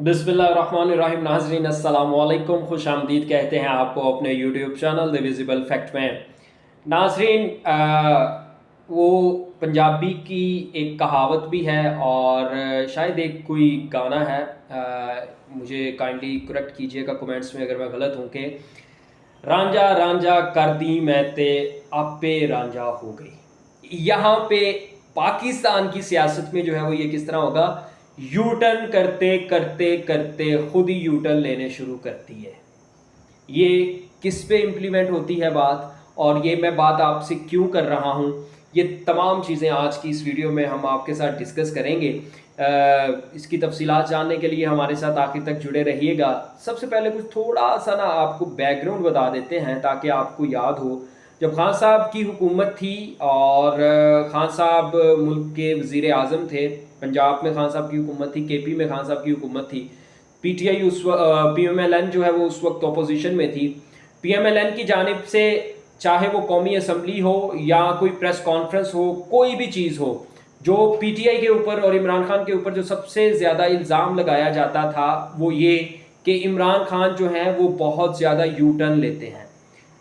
बिस्मिल्लाहिर्रहमानिर्रहीम। नाज़रीन अस्सलाम वालेकुम, खुश आमदीद कहते हैं आपको अपने YouTube channel the visible fact में। नाज़रीन, वो पंजाबी की एक कहावत भी है और शायद एक कोई गाना है। मुझे काइंडली करेक्ट कीजिएगा कमेंट्स में अगर मैं गलत हूँ कि रांझा रांझा कर दी मैं ते आपे रांझा हो गई। यहाँ पे पाकिस्तान की सियासत में जो है वो ये किस तरह होगा, यू टर्न करते करते करते खुद ही यू टर्न लेने शुरू करती है। ये किस पे इम्प्लीमेंट होती है बात, और ये मैं बात आपसे क्यों कर रहा हूँ, ये तमाम चीज़ें आज की इस वीडियो में हम आपके साथ डिस्कस करेंगे। इसकी तफसीलात जानने के लिए हमारे साथ आखिर तक जुड़े रहिएगा। सबसे पहले कुछ थोड़ा सा ना आपको बैकग्राउंड बता देते हैं ताकि आपको याद हो। जब खान साहब की हुकूमत थी और खान साहब मुल्क के वज़ीर आज़म थे, पंजाब में खान साहब की हुकूमत थी, केपी में खान साहब की हुकूमत थी, पीटीआई उस पीएमएलएन जो है वो उस वक्त अपोजिशन में थी। पीएमएलएन की जानिब से चाहे वो कौमी असम्बली हो या कोई प्रेस कॉन्फ्रेंस हो, कोई भी चीज़ हो, जो पीटीआई के ऊपर और इमरान खान के ऊपर जो सबसे ज़्यादा इल्ज़ाम लगाया जाता था वो ये कि इमरान खान जो हैं वो बहुत ज़्यादा यू टर्न लेते हैं।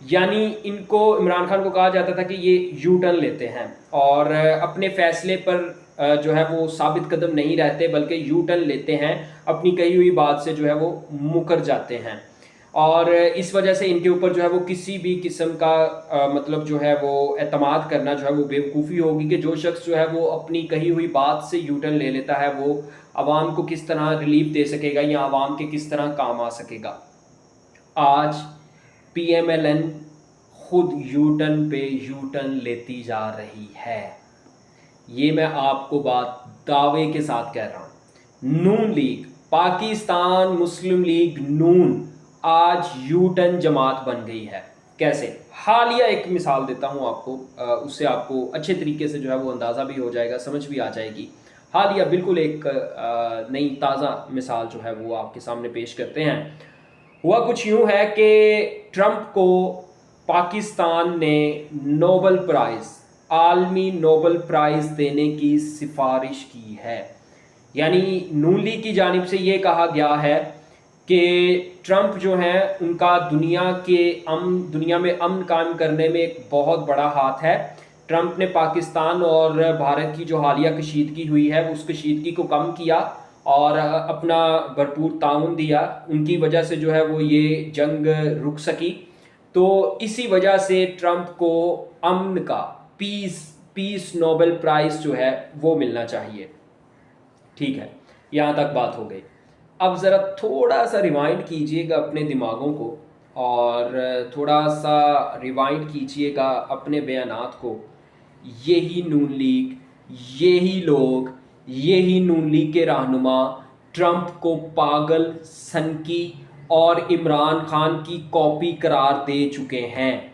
यानी इनको, इमरान खान को कहा जाता था कि ये यू टर्न लेते हैं और अपने फ़ैसले पर जो है वो साबित कदम नहीं रहते बल्कि यू टर्न लेते हैं, अपनी कही हुई बात से जो है वो मुकर जाते हैं। और इस वजह से इनके ऊपर जो है वो किसी भी किस्म का मतलब जो है वो एतमाद करना जो है वो बेवकूफ़ी होगी कि जो शख्स जो है वो अपनी कही हुई बात से यू टर्न ले लेता है वो आवाम को किस तरह रिलीफ दे सकेगा या आवाम के किस तरह काम आ सकेगा। आज पीएमएलएन खुद यू टर्न पे यू टर्न लेती जा रही है। ये मैं आपको बात दावे के साथ कह रहा हूँ। नून लीग, पाकिस्तान मुस्लिम लीग नून आज यू टर्न जमात बन गई है। कैसे? हालिया एक मिसाल देता हूँ आपको, उससे आपको अच्छे तरीके से जो है वो अंदाज़ा भी हो जाएगा, समझ भी आ जाएगी। हालिया बिल्कुल एक नई ताज़ा मिसाल जो है वो आपके सामने पेश करते हैं। हुआ कुछ यूँ है कि ट्रंप को पाकिस्तान ने नोबल प्राइज़, आलमी नोबल प्राइज़ देने की सिफारिश की है। यानी नून लीग की जानिब से ये कहा गया है कि ट्रंप जो हैं उनका दुनिया में अमन कायम करने में एक बहुत बड़ा हाथ है। ट्रंप ने पाकिस्तान और भारत की जो हालिया कशीदगी हुई है उस कशीदगी को कम किया और अपना भरपूर ताउन दिया। उनकी वजह से जो है वो ये जंग रुक सकी। तो इसी वजह से ट्रंप को अमन का, पीस नोबेल प्राइज़ जो है वो मिलना चाहिए। ठीक है, यहाँ तक बात हो गई। अब ज़रा थोड़ा सा रिवाइंड कीजिएगा अपने दिमागों को और थोड़ा सा रिवाइंड कीजिएगा अपने बयानात को। यही नून लीग, यही लोग, यही नून लीग के रहनुमा ट्रंप को पागल, सनकी और इमरान खान की कॉपी करार दे चुके हैं।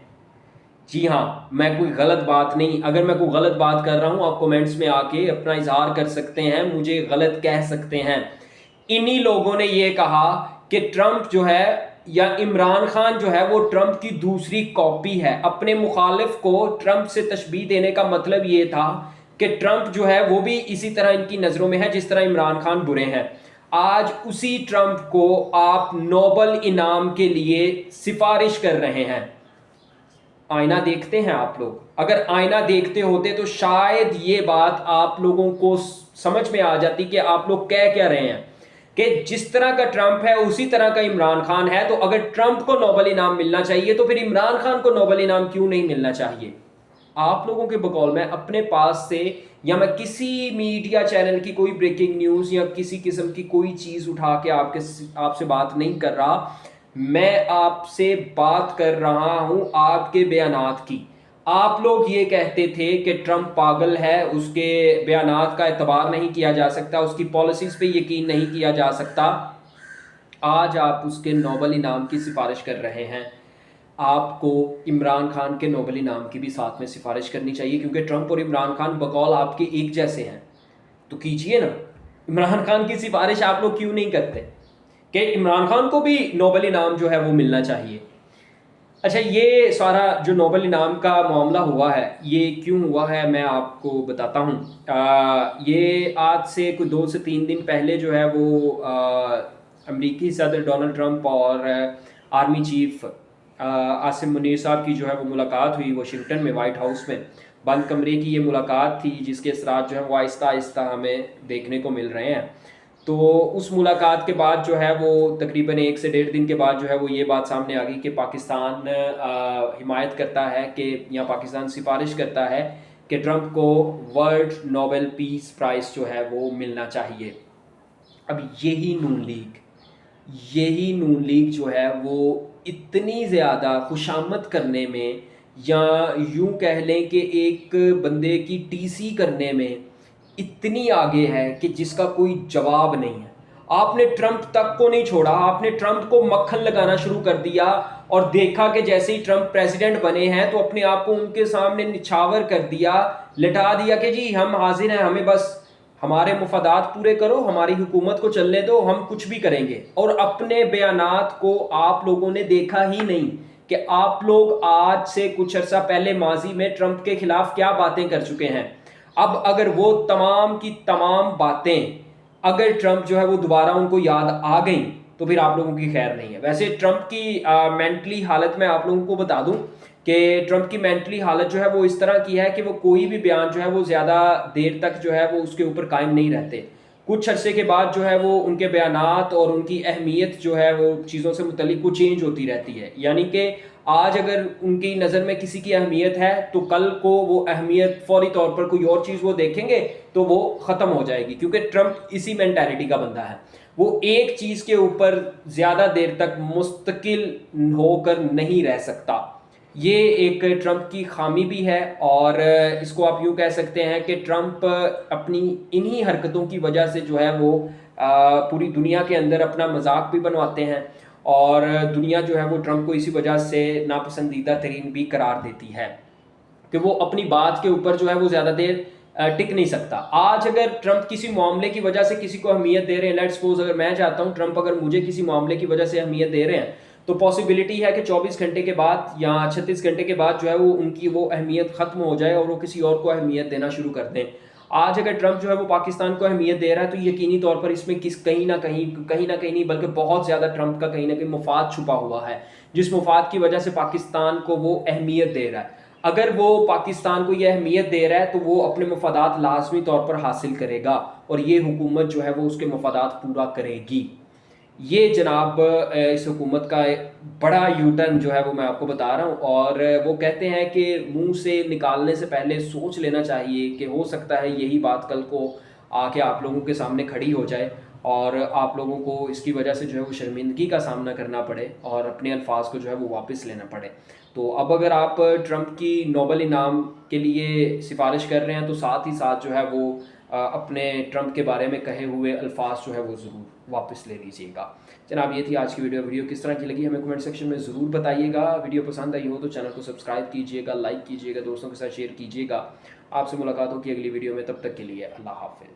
जी हाँ, मैं कोई गलत बात नहीं, अगर मैं कोई गलत बात कर रहा हूँ आप कमेंट्स में आके अपना इजहार कर सकते हैं, मुझे गलत कह सकते हैं। इन्हीं लोगों ने ये कहा कि ट्रंप जो है या इमरान खान जो है वो ट्रंप की दूसरी कॉपी है। अपने मुखालिफ को ट्रंप से तशबीह देने का मतलब ये था कि ट्रंप जो है वो भी इसी तरह इनकी नज़रों में है जिस तरह इमरान खान बुरे हैं। आज उसी ट्रंप को आप नोबल इनाम के लिए सिफारिश कर रहे हैं। आईना देखते हैं आप लोग? अगर आईना देखते होते तो शायद ये बात आप लोगों को समझ में आ जाती कि आप लोग कह क्या रहे हैं कि जिस तरह का ट्रंप है उसी तरह का इमरान खान है। तो अगर ट्रंप को नोबेल इनाम मिलना चाहिए तो फिर इमरान खान को नोबेल इनाम क्यों नहीं मिलना चाहिए? आप लोगों के बकौल मैं अपने पास से या मैं किसी मीडिया चैनल की कोई ब्रेकिंग न्यूज़ या किसी किस्म की कोई चीज़ उठा के आपसे बात नहीं कर रहा। मैं आपसे बात कर रहा हूं आपके बयानात की। आप लोग ये कहते थे कि ट्रंप पागल है, उसके बयानात का एतबार नहीं किया जा सकता, उसकी पॉलिसीज़ पे यकीन नहीं किया जा सकता। आज आप उसके नोबेल इनाम की सिफारिश कर रहे हैं। आपको इमरान खान के नोबेल इनाम की भी साथ में सिफारिश करनी चाहिए क्योंकि ट्रंप और इमरान खान बकौल आपके एक जैसे हैं। तो कीजिए ना, इमरान खान की सिफारिश आप लोग क्यों नहीं करते कि इमरान खान को भी नोबेल इनाम जो है वो मिलना चाहिए? اچھا، یہ سارا جو نوبل انعام کا معاملہ ہوا ہے یہ کیوں ہوا ہے میں آپ کو بتاتا ہوں۔ یہ آج سے کوئی 2 سے 3 دن پہلے جو ہے وہ امریکی صدر ڈونلڈ ٹرمپ اور آرمی چیف عاصم منیر صاحب کی جو ہے وہ ملاقات ہوئی واشنگٹن میں، وائٹ ہاؤس میں، بند کمرے کی یہ ملاقات تھی جس کے اثرات جو ہے وہ آہستہ آہستہ ہمیں دیکھنے کو مل رہے ہیں۔ تو اس ملاقات کے بعد جو ہے وہ تقریباً 1 سے 1.5 دن کے بعد جو ہے وہ یہ بات سامنے آ گئی کہ پاکستان حمایت کرتا ہے کہ یا پاکستان سفارش کرتا ہے کہ ٹرمپ کو ورلڈ نوبل پیس پرائز جو ہے وہ ملنا چاہیے۔ اب یہی نون لیگ جو ہے وہ اتنی زیادہ خوشامد کرنے میں، یا یوں کہہ لیں کہ ایک بندے کی ٹی سی کرنے میں اتنی آگے ہے کہ جس کا کوئی جواب نہیں ہے۔ آپ نے ٹرمپ تک کو نہیں چھوڑا، آپ نے ٹرمپ کو مکھن لگانا شروع کر دیا اور دیکھا کہ جیسے ہی ٹرمپ پریزیڈنٹ بنے ہیں تو اپنے آپ کو ان کے سامنے نچھاور کر دیا، لٹا دیا کہ جی ہم حاضر ہیں، ہمیں بس ہمارے مفادات پورے کرو، ہماری حکومت کو چلنے دو، ہم کچھ بھی کریں گے۔ اور اپنے بیانات کو آپ لوگوں نے دیکھا ہی نہیں کہ آپ لوگ آج سے کچھ عرصہ پہلے ماضی میں ٹرمپ کے خلاف کیا باتیں کر چکے ہیں۔ اب اگر وہ تمام کی تمام باتیں اگر ٹرمپ جو ہے وہ دوبارہ ان کو یاد آ گئیں تو پھر آپ لوگوں کی خیر نہیں ہے۔ ویسے ٹرمپ کی مینٹلی حالت میں آپ لوگوں کو بتا دوں کہ ٹرمپ کی مینٹلی حالت جو ہے وہ اس طرح کی ہے کہ وہ کوئی بھی بیان جو ہے وہ زیادہ دیر تک جو ہے وہ اس کے اوپر قائم نہیں رہتے۔ کچھ عرصے کے بعد جو ہے وہ ان کے بیانات اور ان کی اہمیت جو ہے وہ چیزوں سے متعلق وہ چینج ہوتی رہتی ہے، یعنی کہ آج اگر ان کی نظر میں کسی کی اہمیت ہے تو کل کو وہ اہمیت فوری طور پر کوئی اور چیز وہ دیکھیں گے تو وہ ختم ہو جائے گی، کیونکہ ٹرمپ اسی مینٹیلٹی کا بندہ ہے۔ وہ ایک چیز کے اوپر زیادہ دیر تک مستقل ہو کر نہیں رہ سکتا۔ یہ ایک ٹرمپ کی خامی بھی ہے، اور اس کو آپ یوں کہہ سکتے ہیں کہ ٹرمپ اپنی انہی حرکتوں کی وجہ سے جو ہے وہ پوری دنیا کے اندر اپنا مذاق بھی بنواتے ہیں، اور دنیا جو ہے وہ ٹرمپ کو اسی وجہ سے ناپسندیدہ ترین بھی قرار دیتی ہے کہ وہ اپنی بات کے اوپر جو ہے وہ زیادہ دیر ٹک نہیں سکتا۔ آج اگر ٹرمپ کسی معاملے کی وجہ سے کسی کو اہمیت دے رہے ہیں، لیٹ سپوز اگر میں چاہتا ہوں ٹرمپ اگر مجھے کسی معاملے کی وجہ سے اہمیت دے رہے ہیں تو پاسبلٹی ہے کہ 24 گھنٹے کے بعد یا 36 گھنٹے کے بعد جو ہے وہ ان کی وہ اہمیت ختم ہو جائے اور وہ کسی اور کو اہمیت دینا شروع کر دیں۔ آج اگر ٹرمپ جو ہے وہ پاکستان کو اہمیت دے رہا ہے تو یقینی طور پر اس میں کہیں نہ کہیں نہیں بلکہ بہت زیادہ ٹرمپ کا کہیں نہ کہیں مفاد چھپا ہوا ہے، جس مفاد کی وجہ سے پاکستان کو وہ اہمیت دے رہا ہے۔ اگر وہ پاکستان کو یہ اہمیت دے رہا ہے تو وہ اپنے مفادات لازمی طور پر حاصل کرے گا، اور یہ حکومت جو ہے وہ اس کے مفادات پورا کرے گی۔ یہ جناب اس حکومت کا بڑا یو ٹرن جو ہے وہ میں آپ کو بتا رہا ہوں، اور وہ کہتے ہیں کہ منہ سے نکالنے سے پہلے سوچ لینا چاہیے کہ ہو سکتا ہے یہی بات کل کو آ کے آپ لوگوں کے سامنے کھڑی ہو جائے اور آپ لوگوں کو اس کی وجہ سے جو ہے وہ شرمندگی کا سامنا کرنا پڑے اور اپنے الفاظ کو جو ہے وہ واپس لینا پڑے۔ تو اب اگر آپ ٹرمپ کی نوبل انعام کے لیے سفارش کر رہے ہیں تو ساتھ ہی ساتھ جو ہے وہ اپنے ٹرمپ کے بارے میں کہے ہوئے الفاظ جو ہے وہ ضرور واپس لے لیجیے گا۔ جناب یہ تھی آج کی ویڈیو کس طرح کی لگی ہمیں کمنٹ سیکشن میں ضرور بتائیے گا۔ ویڈیو پسند آئی ہو تو چینل کو سبسکرائب کیجیے گا، لائک کیجیے گا، دوستوں کے ساتھ شیئر کیجیے گا۔ آپ سے ملاقات ہوگی اگلی ویڈیو میں، تب تک کے لیے اللہ حافظ۔